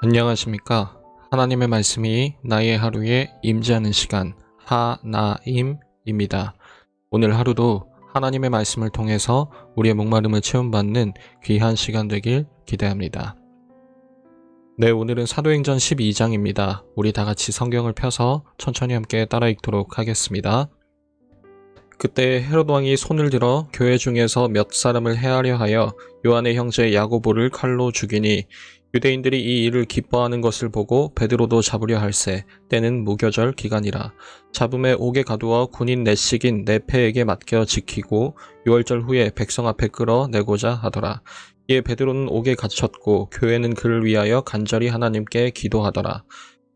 안녕하십니까. 하나님의 말씀이 나의 하루에 임재하는 시간 하나임입니다. 오늘 하루도 하나님의 말씀을 통해서 우리의 목마름을 채움받는 귀한 시간 되길 기대합니다. 네, 오늘은 사도행전 12장입니다. 우리 다 같이 성경을 펴서 천천히 함께 따라 읽도록 하겠습니다. 그때 헤롯 왕이 손을 들어 교회 중에서 몇 사람을 해하려 하여 요한의 형제 야고보를 칼로 죽이니 유대인들이 이 일을 기뻐하는 것을 보고 베드로도 잡으려 할세. 때는 무교절 기간이라. 잡음에 옥에 가두어 군인 내식인 네페에게 맡겨 지키고 6월절 후에 백성 앞에 끌어내고자 하더라. 이에 베드로는 옥에 갇혔고 교회는 그를 위하여 간절히 하나님께 기도하더라.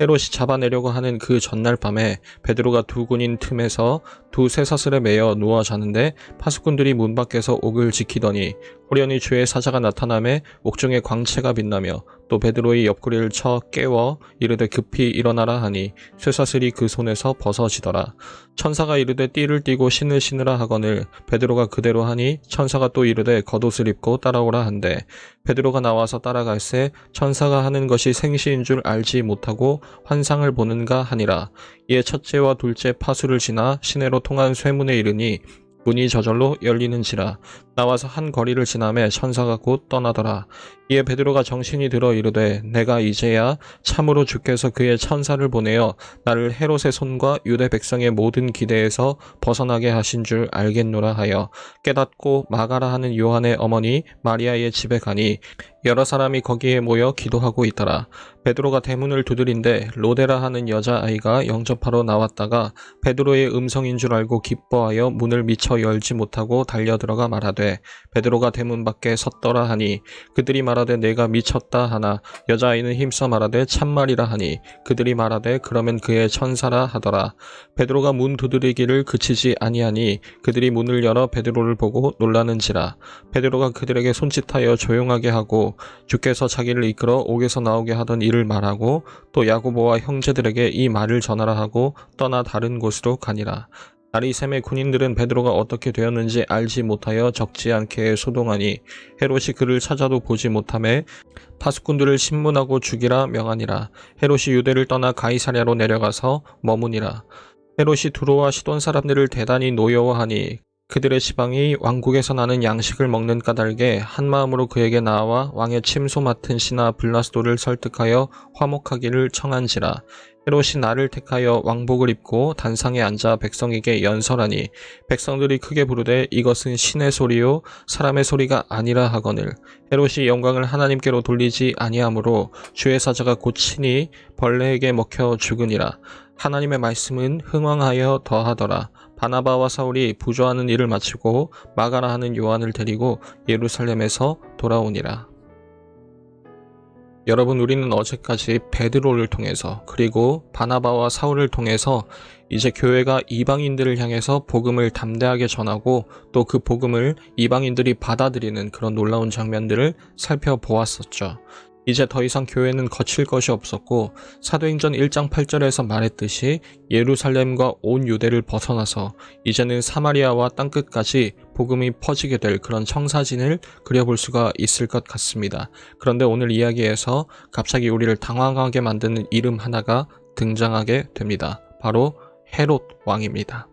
헤롯이 잡아내려고 하는 그 전날 밤에 베드로가 두 군인 틈에서 두 쇠사슬에 매여 누워 자는데 파수꾼들이 문 밖에서 옥을 지키더니 호련히 주의 사자가 나타나매 옥중에 광채가 빛나며 또 베드로의 옆구리를 쳐 깨워 이르되 급히 일어나라 하니 쇠사슬이 그 손에서 벗어지더라. 천사가 이르되 띠를 띠고 신을 신으라 하거늘 베드로가 그대로 하니 천사가 또 이르되 겉옷을 입고 따라오라 한대 베드로가 나와서 따라갈새 천사가 하는 것이 생시인 줄 알지 못하고 환상을 보는가 하니라. 이에 첫째와 둘째 파수를 지나 시내로 통한 쇠문에 이르니 문이 저절로 열리는지라. 나와서 한 거리를 지나매 천사가 곧 떠나더라. 이에 베드로가 정신이 들어 이르되 내가 이제야 참으로 주께서 그의 천사를 보내어 나를 헤롯의 손과 유대 백성의 모든 기대에서 벗어나게 하신 줄 알겠노라 하여 깨닫고 마가라 하는 요한의 어머니 마리아의 집에 가니 여러 사람이 거기에 모여 기도하고 있더라. 베드로가 대문을 두드린데 로데라 하는 여자아이가 영접하러 나왔다가 베드로의 음성인 줄 알고 기뻐하여 문을 미처 열지 못하고 달려들어가 말하되 베드로가 대문 밖에 섰더라 하니 그들이 말하되 내가 미쳤다 하나 여자아이는 힘써 말하되 참말이라 하니 그들이 말하되 그러면 그의 천사라 하더라. 베드로가 문 두드리기를 그치지 아니하니 그들이 문을 열어 베드로를 보고 놀라는지라. 베드로가 그들에게 손짓하여 조용하게 하고 주께서 자기를 이끌어 옥에서 나오게 하던 일을 말하고 또 야고보와 형제들에게 이 말을 전하라 하고 떠나 다른 곳으로 가니라. 날이 새매 군인들은 베드로가 어떻게 되었는지 알지 못하여 적지 않게 소동하니 헤롯이 그를 찾아도 보지 못하매 파수꾼들을 신문하고 죽이라 명하니라. 헤롯이 유대를 떠나 가이사랴로 내려가서 머무니라. 헤롯이 두로와 시돈 사람들을 대단히 노여워하니 그들의 시방이 왕국에서 나는 양식을 먹는 까닭에 한마음으로 그에게 나와 왕의 침소 맡은 신하 블라스도를 설득하여 화목하기를 청한지라. 헤롯이 나를 택하여 왕복을 입고 단상에 앉아 백성에게 연설하니 백성들이 크게 부르되 이것은 신의 소리요 사람의 소리가 아니라 하거늘 헤롯이 영광을 하나님께로 돌리지 아니하므로 주의 사자가 고치니 벌레에게 먹혀 죽으니라. 하나님의 말씀은 흥왕하여 더하더라. 바나바와 사울이 부조하는 일을 마치고 마가라 하는 요한을 데리고 예루살렘에서 돌아오니라. 여러분, 우리는 어제까지 베드로를 통해서 그리고 바나바와 사울을 통해서 이제 교회가 이방인들을 향해서 복음을 담대하게 전하고 또 그 복음을 이방인들이 받아들이는 그런 놀라운 장면들을 살펴보았었죠. 이제 더 이상 교회는 거칠 것이 없었고 사도행전 1장 8절에서 말했듯이 예루살렘과 온 유대를 벗어나서 이제는 사마리아와 땅끝까지 복음이 퍼지게 될 그런 청사진을 그려볼 수가 있을 것 같습니다. 그런데 오늘 이야기에서 갑자기 우리를 당황하게 만드는 이름 하나가 등장하게 됩니다. 바로 헤롯 왕입니다.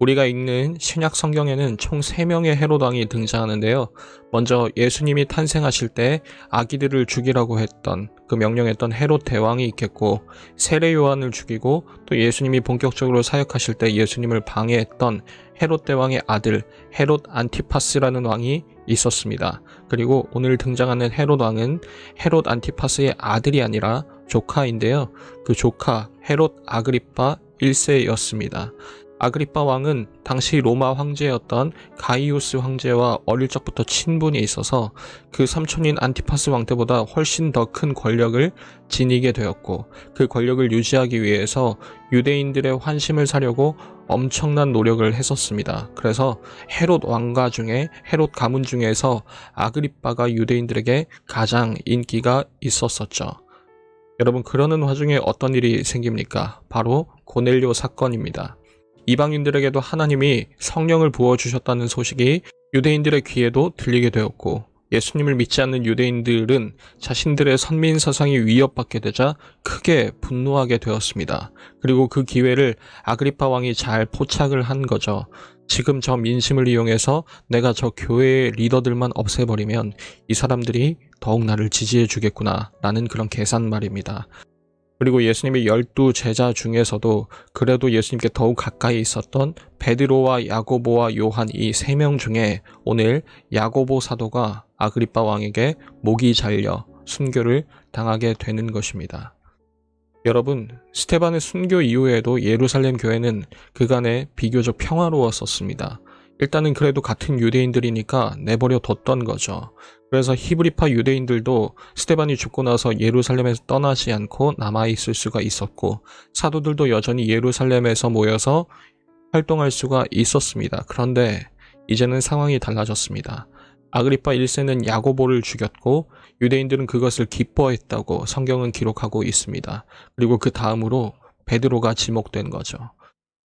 우리가 읽는 신약 성경에는 총 3명의 헤롯 왕이 등장하는데요. 먼저 예수님이 탄생하실 때 아기들을 죽이라고 했던 그 명령했던 헤롯 대왕이 있겠고, 세례 요한을 죽이고 또 예수님이 본격적으로 사역하실 때 예수님을 방해했던 헤롯 대왕의 아들 헤롯 안티파스라는 왕이 있었습니다. 그리고 오늘 등장하는 헤롯 왕은 헤롯 안티파스의 아들이 아니라 조카인데요. 그 조카 헤롯 아그리파 1세였습니다. 아그리파 왕은 당시 로마 황제였던 가이우스 황제와 어릴 적부터 친분이 있어서 그 삼촌인 안티파스 왕 때보다 훨씬 더 큰 권력을 지니게 되었고, 그 권력을 유지하기 위해서 유대인들의 환심을 사려고 엄청난 노력을 했었습니다. 그래서 헤롯 왕가 중에 헤롯 가문 중에서 아그리파가 유대인들에게 가장 인기가 있었었죠. 여러분, 그러는 와중에 어떤 일이 생깁니까? 바로 고넬료 사건입니다. 이방인들에게도 하나님이 성령을 부어주셨다는 소식이 유대인들의 귀에도 들리게 되었고, 예수님을 믿지 않는 유대인들은 자신들의 선민 사상이 위협받게 되자 크게 분노하게 되었습니다. 그리고 그 기회를 아그리파 왕이 잘 포착을 한 거죠. 지금 저 민심을 이용해서 내가 저 교회의 리더들만 없애버리면 이 사람들이 더욱 나를 지지해 주겠구나 라는 그런 계산 말입니다. 그리고 예수님의 12 제자 중에서도 그래도 예수님께 더욱 가까이 있었던 베드로와 야고보와 요한 이 3명 중에 오늘 야고보 사도가 아그리파 왕에게 목이 잘려 순교를 당하게 되는 것입니다. 여러분, 스테반의 순교 이후에도 예루살렘 교회는 그간에 비교적 평화로웠었습니다. 일단은 그래도 같은 유대인들이니까 내버려 뒀던 거죠. 그래서 히브리파 유대인들도 스테반이 죽고 나서 예루살렘에서 떠나지 않고 남아있을 수가 있었고, 사도들도 여전히 예루살렘에서 모여서 활동할 수가 있었습니다. 그런데 이제는 상황이 달라졌습니다. 아그리파 1세는 야고보를 죽였고 유대인들은 그것을 기뻐했다고 성경은 기록하고 있습니다. 그리고 그 다음으로 베드로가 지목된 거죠.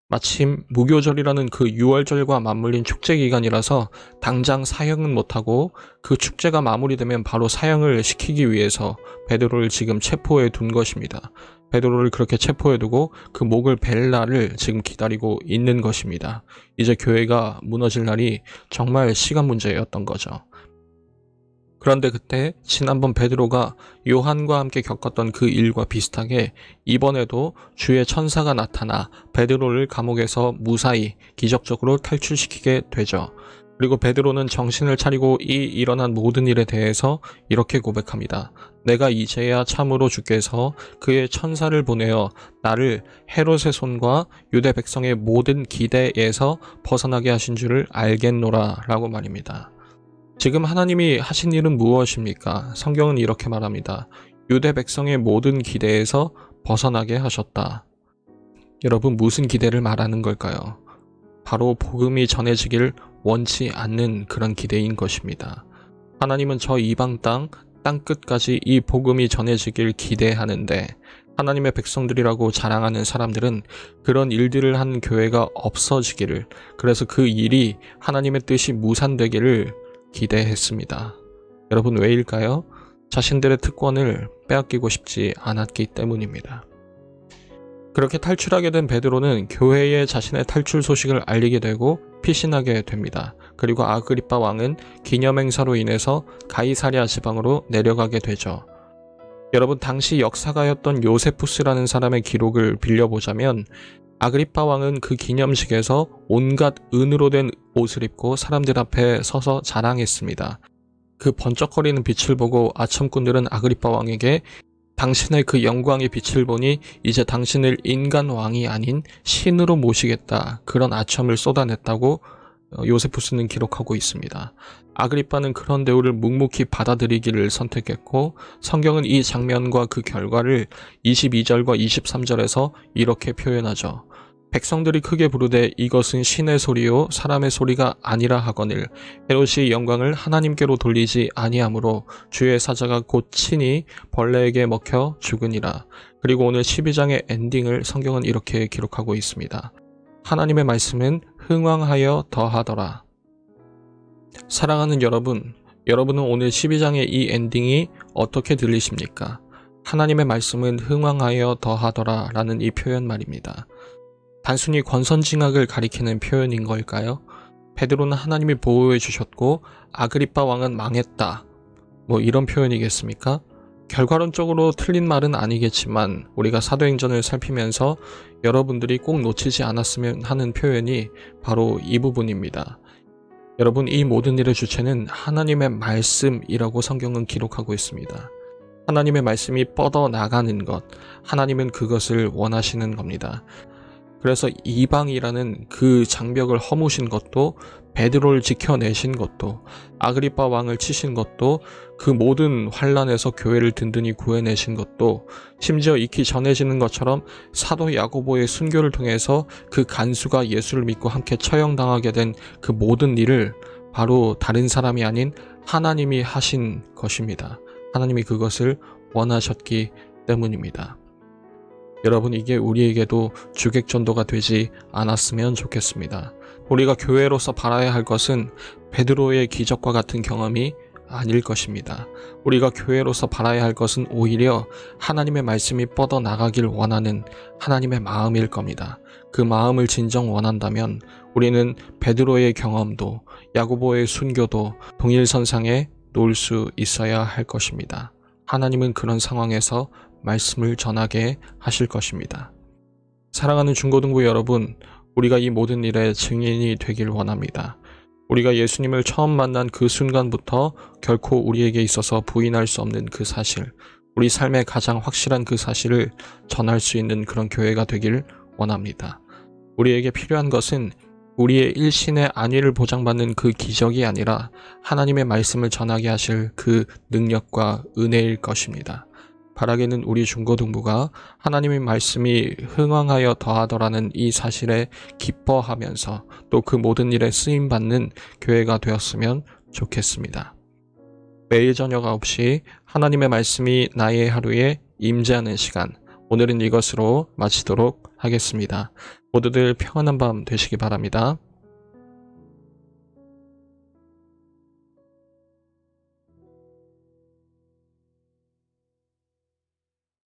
마침 무교절이라는 그 6월절과 맞물린 축제 기간이라서 당장 사형은 못하고 그 축제가 마무리되면 바로 사형을 시키기 위해서 베드로를 지금 체포해 둔 것입니다. 베드로를 그렇게 체포해 두고 그 목을 벨 날을 지금 기다리고 있는 것입니다. 이제 교회가 무너질 날이 정말 시간 문제였던 거죠. 그런데 그때 지난번 베드로가 요한과 함께 겪었던 그 일과 비슷하게 이번에도 주의 천사가 나타나 베드로를 감옥에서 무사히 기적적으로 탈출시키게 되죠. 그리고 베드로는 정신을 차리고 이 일어난 모든 일에 대해서 이렇게 고백합니다. 내가 이제야 참으로 주께서 그의 천사를 보내어 나를 헤롯의 손과 유대 백성의 모든 기대에서 벗어나게 하신 줄을 알겠노라 라고 말입니다. 지금 하나님이 하신 일은 무엇입니까? 성경은 이렇게 말합니다. 유대 백성의 모든 기대에서 벗어나게 하셨다. 여러분, 무슨 기대를 말하는 걸까요? 바로 복음이 전해지길 원치 않는 그런 기대인 것입니다. 하나님은 저 이방 땅 끝까지 이 복음이 전해지길 기대하는데 하나님의 백성들이라고 자랑하는 사람들은 그런 일들을 하는 교회가 없어지기를, 그래서 그 일이 하나님의 뜻이 무산되기를 기대했습니다. 여러분, 왜일까요? 자신들의 특권을 빼앗기고 싶지 않았기 때문입니다. 그렇게 탈출하게 된 베드로는 교회에 자신의 탈출 소식을 알리게 되고 피신하게 됩니다. 그리고 아그리파 왕은 기념행사로 인해서 가이사랴 지방으로 내려가게 되죠. 여러분, 당시 역사가였던 요세푸스라는 사람의 기록을 빌려보자면 아그리파 왕은 그 기념식에서 온갖 은으로 된 옷을 입고 사람들 앞에 서서 자랑했습니다. 그 번쩍거리는 빛을 보고 아첨꾼들은 아그리파 왕에게 당신의 그 영광의 빛을 보니 이제 당신을 인간 왕이 아닌 신으로 모시겠다, 그런 아첨을 쏟아냈다고 요세푸스는 기록하고 있습니다. 아그리파는 그런 대우를 묵묵히 받아들이기를 선택했고 성경은 이 장면과 그 결과를 22절과 23절에서 이렇게 표현하죠. 백성들이 크게 부르되 이것은 신의 소리요 사람의 소리가 아니라 하거늘 헤롯이 영광을 하나님께로 돌리지 아니하므로 주의 사자가 곧 친히 벌레에게 먹혀 죽으니라. 그리고 오늘 12장의 엔딩을 성경은 이렇게 기록하고 있습니다. 하나님의 말씀은 흥왕하여 더하더라. 사랑하는 여러분, 여러분은 오늘 12장의 이 엔딩이 어떻게 들리십니까? 하나님의 말씀은 흥왕하여 더하더라 라는 이 표현 말입니다. 단순히 권선징악을 가리키는 표현인 걸까요? 베드로는 하나님이 보호해 주셨고 아그리파 왕은 망했다, 뭐 이런 표현이겠습니까? 결과론적으로 틀린 말은 아니겠지만 우리가 사도행전을 살피면서 여러분들이 꼭 놓치지 않았으면 하는 표현이 바로 이 부분입니다. 여러분, 이 모든 일의 주체는 하나님의 말씀이라고 성경은 기록하고 있습니다. 하나님의 말씀이 뻗어나가는 것, 하나님은 그것을 원하시는 겁니다. 그래서 이방이라는 그 장벽을 허무신 것도, 베드로를 지켜내신 것도, 아그리파 왕을 치신 것도, 그 모든 환란에서 교회를 든든히 구해내신 것도, 심지어 익히 전해지는 것처럼 사도 야고보의 순교를 통해서 그 간수가 예수를 믿고 함께 처형당하게 된 그 모든 일을 바로 다른 사람이 아닌 하나님이 하신 것입니다. 하나님이 그것을 원하셨기 때문입니다. 여러분, 이게 우리에게도 주객전도가 되지 않았으면 좋겠습니다. 우리가 교회로서 바라야 할 것은 베드로의 기적과 같은 경험이 아닐 것입니다. 우리가 교회로서 바라야 할 것은 오히려 하나님의 말씀이 뻗어나가길 원하는 하나님의 마음일 겁니다. 그 마음을 진정 원한다면 우리는 베드로의 경험도 야고보의 순교도 동일선상에 놓을 수 있어야 할 것입니다. 하나님은 그런 상황에서 말씀을 전하게 하실 것입니다. 사랑하는 중고등부 여러분, 우리가 이 모든 일의 증인이 되길 원합니다. 우리가 예수님을 처음 만난 그 순간부터 결코 우리에게 있어서 부인할 수 없는 그 사실, 우리 삶의 가장 확실한 그 사실을 전할 수 있는 그런 교회가 되길 원합니다. 우리에게 필요한 것은 우리의 일신의 안위를 보장받는 그 기적이 아니라 하나님의 말씀을 전하게 하실 그 능력과 은혜일 것입니다. 바라기는 우리 중고등부가 하나님의 말씀이 흥왕하여 더하더라는 이 사실에 기뻐하면서 또 그 모든 일에 쓰임받는 교회가 되었으면 좋겠습니다. 매일 저녁 9시 하나님의 말씀이 나의 하루에 임재하는 시간, 오늘은 이것으로 마치도록 하겠습니다. 모두들 평안한 밤 되시기 바랍니다.